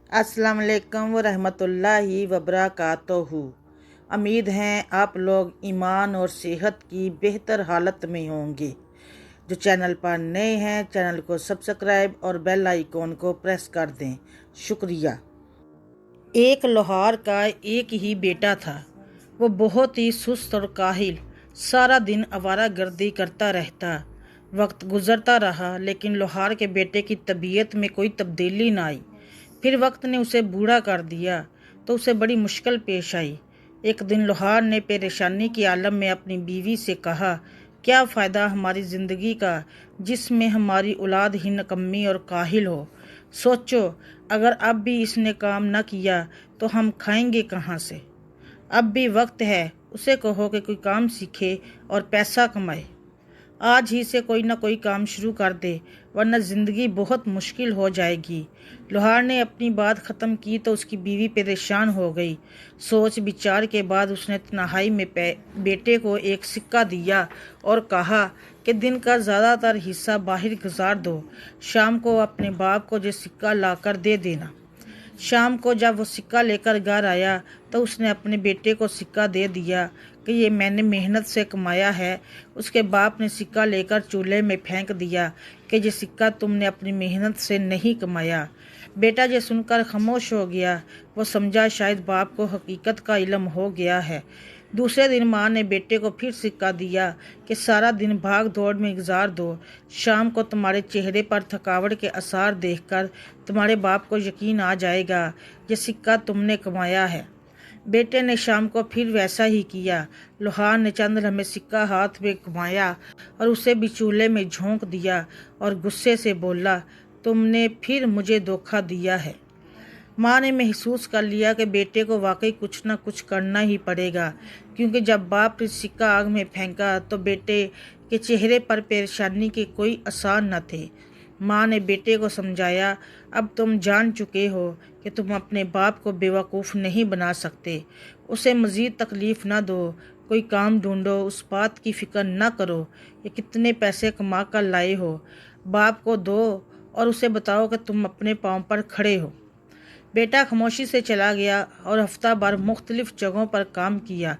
अस्सलाम वालेकुम रहमतुल्लाहि वबरकातुहू। उम्मीद है आप लोग ईमान और सेहत की बेहतर हालत में होंगे। जो चैनल पर नए हैं चैनल को सब्सक्राइब और बेल आइकॉन को प्रेस कर दें, शुक्रिया। एक लोहार का एक ही बेटा था। वो बहुत ही सुस्त और काहिल, सारा दिन आवारागर्दी करता रहता। वक्त गुजरता रहा लेकिन लोहार के बेटे की तबीयत में कोई तब्दीली ना आई। फिर वक्त ने उसे बूढ़ा कर दिया तो उसे बड़ी मुश्किल पेश आई। एक दिन लोहार ने परेशानी के आलम में अपनी बीवी से कहा, क्या फ़ायदा हमारी ज़िंदगी का जिसमें हमारी औलाद ही निकम्मी और काहिल हो। सोचो, अगर अब भी इसने काम न किया तो हम खाएंगे कहाँ से। अब भी वक्त है, उसे कहो कि कोई काम सीखे और पैसा कमाए। आज ही से कोई ना कोई काम शुरू कर दे वरना ज़िंदगी बहुत मुश्किल हो जाएगी। लोहार ने अपनी बात ख़त्म की तो उसकी बीवी परेशान हो गई। सोच विचार के बाद उसने तन्हाई में बेटे को एक सिक्का दिया और कहा कि दिन का ज़्यादातर हिस्सा बाहर गुजार दो। शाम को अपने बाप को ये सिक्का लाकर दे देना। शाम को जब वो सिक्का लेकर घर आया तो उसने अपने बेटे को सिक्का दे दिया कि ये मैंने मेहनत से कमाया है। उसके बाप ने सिक्का लेकर चूल्हे में फेंक दिया कि ये सिक्का तुमने अपनी मेहनत से नहीं कमाया। बेटा ये सुनकर खामोश हो गया। वो समझा शायद बाप को हकीकत का इल्म हो गया है। दूसरे दिन माँ ने बेटे को फिर सिक्का दिया कि सारा दिन भाग दौड़ में गुजार दो। शाम को तुम्हारे चेहरे पर थकावट के आसार देखकर तुम्हारे बाप को यकीन आ जाएगा ये सिक्का तुमने कमाया है। बेटे ने शाम को फिर वैसा ही किया। लोहार ने चंद लम्हे सिक्का हाथ में घुमाया और उसे भी चूल्हे में झोंक दिया और गुस्से से बोला, तुमने फिर मुझे धोखा दिया है। माँ ने महसूस कर लिया कि बेटे को वाकई कुछ ना कुछ करना ही पड़ेगा, क्योंकि जब बाप ने सिक्का आग में फेंका तो बेटे के चेहरे पर परेशानी के कोई आसार न थे। माँ ने बेटे को समझाया, अब तुम जान चुके हो कि तुम अपने बाप को बेवकूफ़ नहीं बना सकते। उसे मज़ीद तकलीफ़ न दो, कोई काम ढूंढो, उस बात की फ़िक्र न करो कि कितने पैसे कमा कर लाए हो। बाप को दो और उसे बताओ कि तुम अपने पाँव पर खड़े हो। बेटा खामोशी से चला गया और हफ्ता भर मुख्तलिफ जगहों पर काम किया।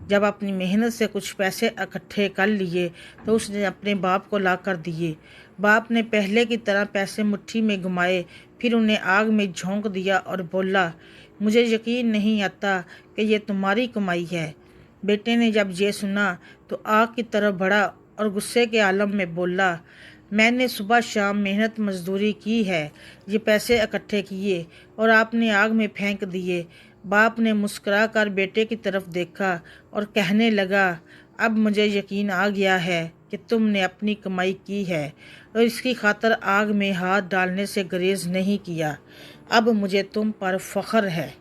जब अपनी मेहनत से कुछ पैसे इकट्ठे कर लिए तो उसने अपने बाप को ला कर दिए। बाप ने पहले की तरह पैसे मुट्ठी में घुमाए, फिर उन्हें आग में झोंक दिया और बोला, मुझे यकीन नहीं आता कि ये तुम्हारी कमाई है। बेटे ने जब ये सुना तो आग की तरफ बढ़ा और गुस्से के आलम में बोला, मैंने सुबह शाम मेहनत मजदूरी की है, ये पैसे इकट्ठे किए और आपने आग में फेंक दिए। बाप ने मुस्कुरा कर बेटे की तरफ देखा और कहने लगा, अब मुझे यकीन आ गया है कि तुमने अपनी कमाई की है और इसकी खातिर आग में हाथ डालने से गुरेज नहीं किया। अब मुझे तुम पर फ़ख्र है।